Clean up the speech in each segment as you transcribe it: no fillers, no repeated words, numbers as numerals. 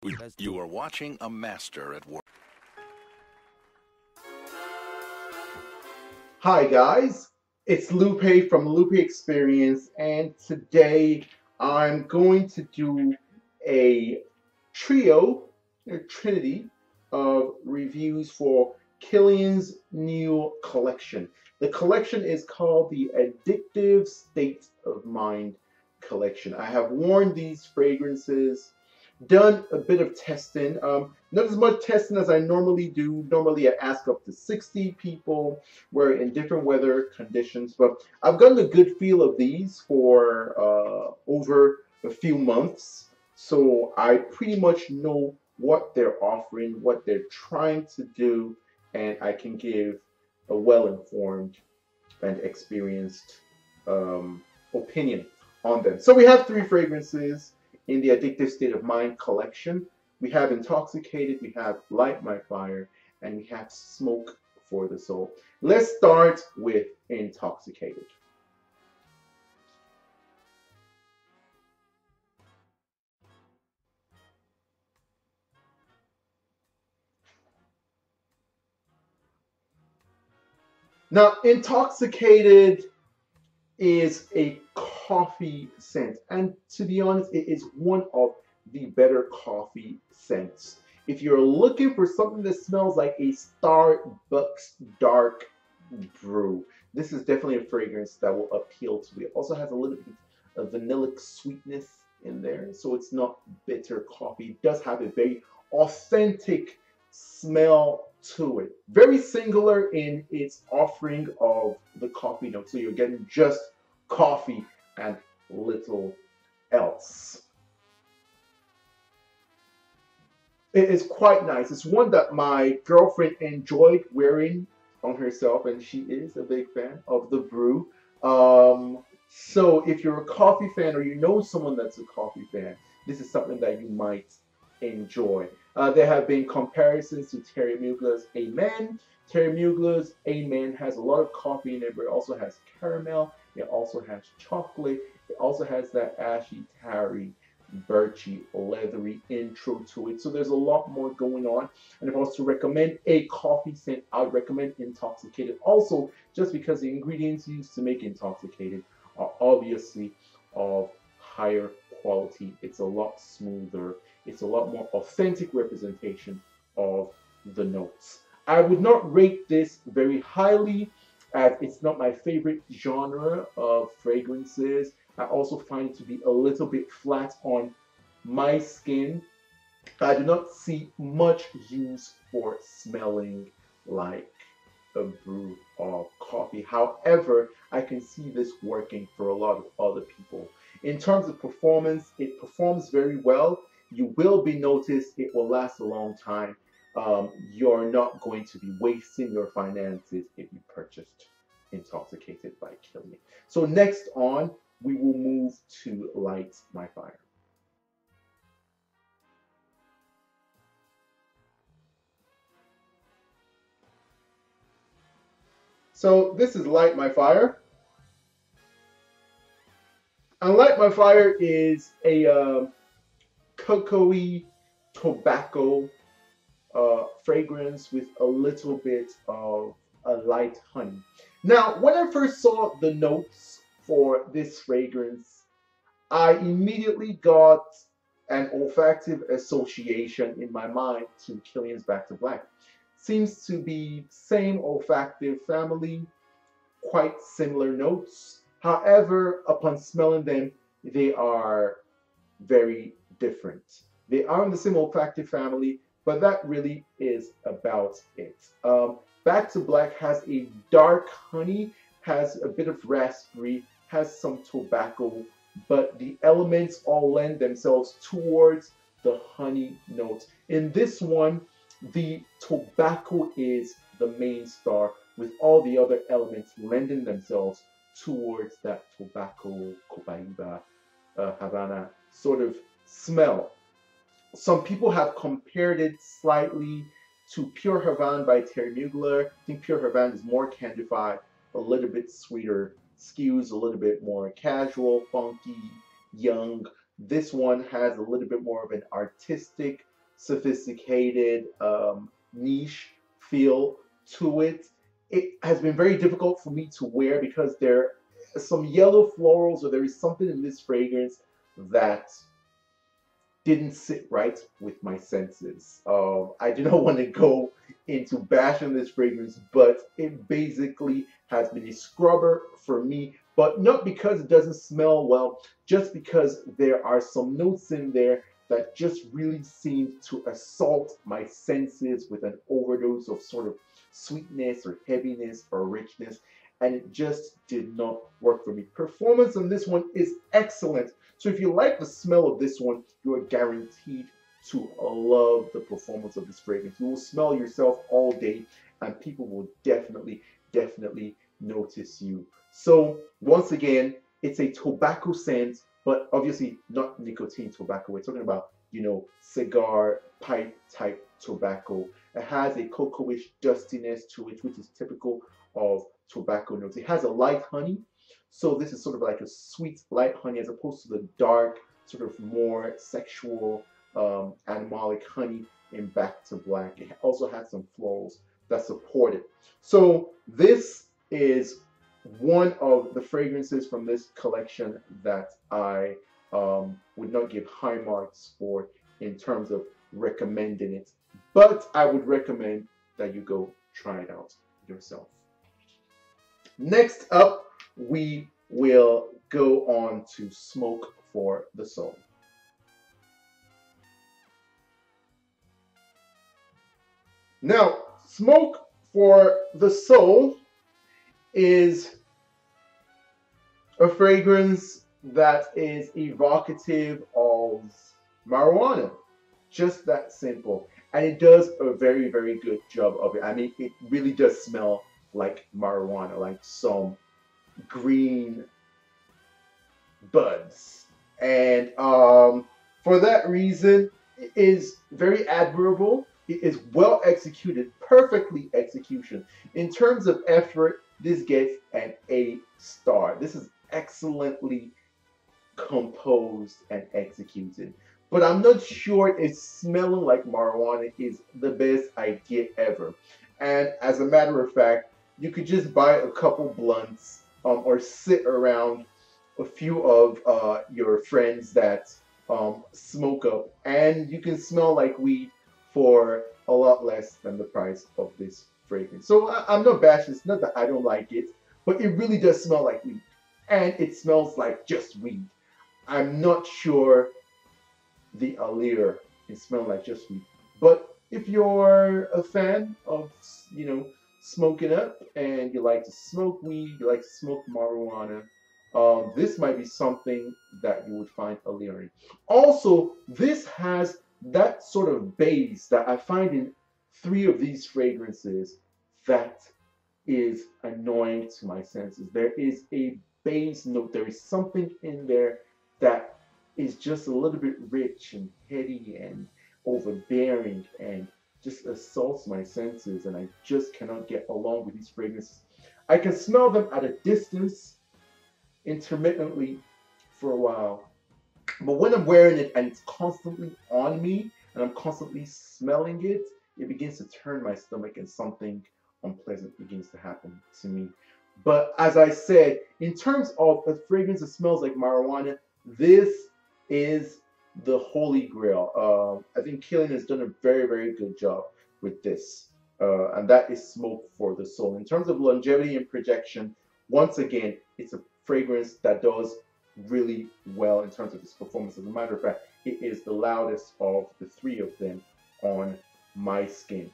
You are watching a master at work. Hi guys, it's Lupe from Lupe Experience, and today I'm going to do a trinity of reviews for Kilian's new collection. The collection is called the Addictive State of Mind collection. I have worn these fragrances, done a bit of testing, not as much testing as I normally do. Normally I ask up to 60 people. We're in different weather conditions, but I've gotten a good feel of these for over a few months. So I pretty much know what they're offering, what they're trying to do, and I can give a well-informed and experienced opinion on them. So we have three fragrances in the Addictive State of Mind collection. We have Intoxicated, we have Light My Fire, and we have Smoke for the Soul. Let's start with Intoxicated. Now, Intoxicated is a coffee scent, and to be honest, it is one of the better coffee scents. If you're looking for something that smells like a Starbucks dark brew, this is definitely a fragrance that will appeal to you. It also has a little bit of vanillic sweetness in there, so it's not bitter coffee. It does have a very authentic smell to it. Very singular in its offering of the coffee note. So you're getting just coffee and little else. It is quite nice. It's one that my girlfriend enjoyed wearing on herself, and she is a big fan of the brew. So if you're a coffee fan or you know someone that's a coffee fan, this is something that you might enjoy. There have been comparisons to Terry Mugler's Amen. Terry Mugler's Amen has a lot of coffee in it, but it also has caramel. It also has chocolate. It also has that ashy, tarry, birchy, leathery intro to it. So there's a lot more going on. And if I was to recommend a coffee scent, I would recommend Intoxicated. Also, just because the ingredients used to make Intoxicated are obviously of higher quality. It's a lot smoother. It's a lot more authentic representation of the notes. I would not rate this very highly, as it's not my favorite genre of fragrances. I also find it to be a little bit flat on my skin. I do not see much use for smelling like a brew of coffee. However, I can see this working for a lot of other people. In terms of performance, it performs very well. You will be noticed. It will last a long time. You're not going to be wasting your finances if you purchased Intoxicated by Kilian. So next on, we will move to Light My Fire. So this is Light My Fire. And Light My Fire is a cocoa-y tobacco fragrance with a little bit of a light honey. Now, when I first saw the notes for this fragrance, I immediately got an olfactive association in my mind to Kilian's Back to Black. Seems to be same olfactive family, quite similar notes. However, upon smelling them, they are very different. They are in the same olfactive family, but that really is about it. Back to Black has a dark honey, has a bit of raspberry, has some tobacco, but the elements all lend themselves towards the honey note. In this one, the tobacco is the main star, with all the other elements lending themselves towards that tobacco, copaiba, Havana sort of smell. Some people have compared it slightly to Pure Havana by Terry Mugler. I think Pure Havana is more candified, a little bit sweeter, skews a little bit more casual, funky, young. This one has a little bit more of an artistic sophisticated, niche feel to it. It has been very difficult for me to wear because there are some yellow florals, or there is something in this fragrance that didn't sit right with my senses. I do not want to go into bashing this fragrance, but it basically has been a scrubber for me, but not because it doesn't smell well, just because there are some notes in there that just really seem to assault my senses with an overdose of sort of sweetness or heaviness or richness, and it just did not work for me. Performance on this one is excellent. So if you like the smell of this one, you are guaranteed to love the performance of this fragrance. You will smell yourself all day, and people will definitely, definitely notice you. So once again, it's a tobacco scent, but obviously not nicotine tobacco. We're talking about, you know, cigar pipe type tobacco. It has a cocoa-ish dustiness to it, which is typical of tobacco notes. It has a light honey. So this is sort of like a sweet light honey, as opposed to the dark, sort of more sexual, animalic honey in Back to Black. It also has some florals that support it. So this is one of the fragrances from this collection that I would not give high marks for in terms of recommending it. But I would recommend that you go try it out yourself. Next up, we will go on to Smoke for the Soul. Now, Smoke for the Soul is a fragrance that is evocative of marijuana. Just that simple. And it does a very, very good job of it. I mean, it really does smell like marijuana, like some green buds. And for that reason, it is very admirable. It is well executed, perfectly execution. In terms of effort, this gets an A star. This is excellently composed and executed. But I'm not sure if smelling like marijuana is the best idea ever. And as a matter of fact, you could just buy a couple blunts or sit around a few of your friends that smoke up, and you can smell like weed for a lot less than the price of this fragrance. So I'm not bashing. It's not that I don't like it, but it really does smell like weed, and it smells like just weed. I'm not sure the allure can smell like just weed, but if you're a fan of, you know, smoking up and you like to smoke weed, you like to smoke marijuana, this might be something that you would find alluring. Also, this has that sort of base that I find in 3 of these fragrances that is annoying to my senses. There is a base note. There is something in there that is just a little bit rich and heady and overbearing and just assaults my senses, and I just cannot get along with these fragrances. I can smell them at a distance, intermittently, for a while. But when I'm wearing it and it's constantly on me and I'm constantly smelling it, it begins to turn my stomach and something unpleasant begins to happen to me. But as I said, in terms of a fragrance that smells like marijuana, this is the holy grail. I think Kilian has done a very, very good job with this. And that is Smoke for the Soul. In terms of longevity and projection, once again, it's a fragrance that does really well in terms of its performance. As a matter of fact, it is the loudest of the 3 of them on my skin.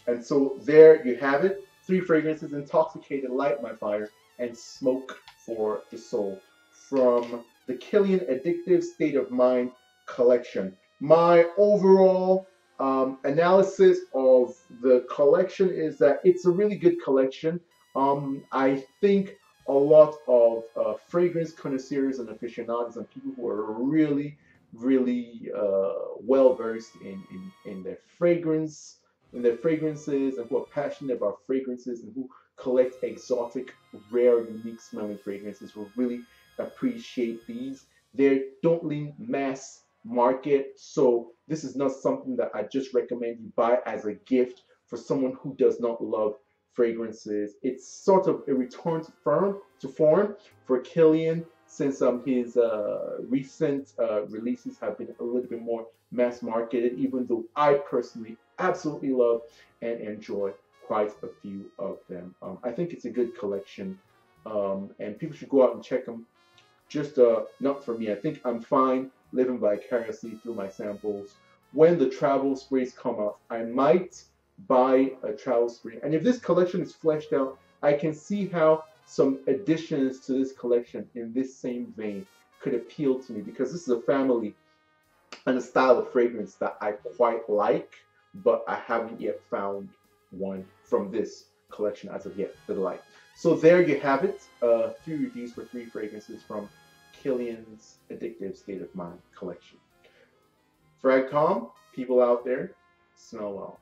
And so there you have it. 3 fragrances: Intoxicated, Light My Fire, and Smoke for the Soul, from the Kilian Addictive State of Mind collection. My overall analysis of the collection is that it's a really good collection. I think a lot of fragrance connoisseurs and aficionados and people who are really, really well versed in their fragrances, and who are passionate about fragrances and who collect exotic, rare, unique smelling fragrances will really appreciate these. They don't lean mass market. So this is not something that I just recommend you buy as a gift for someone who does not love fragrances. It's sort of a return to form for Kilian, since his recent releases have been a little bit more mass marketed, even though I personally absolutely love and enjoy quite a few of them. I think it's a good collection, and people should go out and check them. Just not for me. I think I'm fine living vicariously through my samples. When the travel sprays come out, I might buy a travel spray. And if this collection is fleshed out, I can see how some additions to this collection in this same vein could appeal to me, because this is a family and a style of fragrance that I quite like, but I haven't yet found one from this collection as of yet that I like. So there you have it, 3 reviews for 3 fragrances from Kilian's Addictive State of Mind collection. Fragcom, people out there, smell well.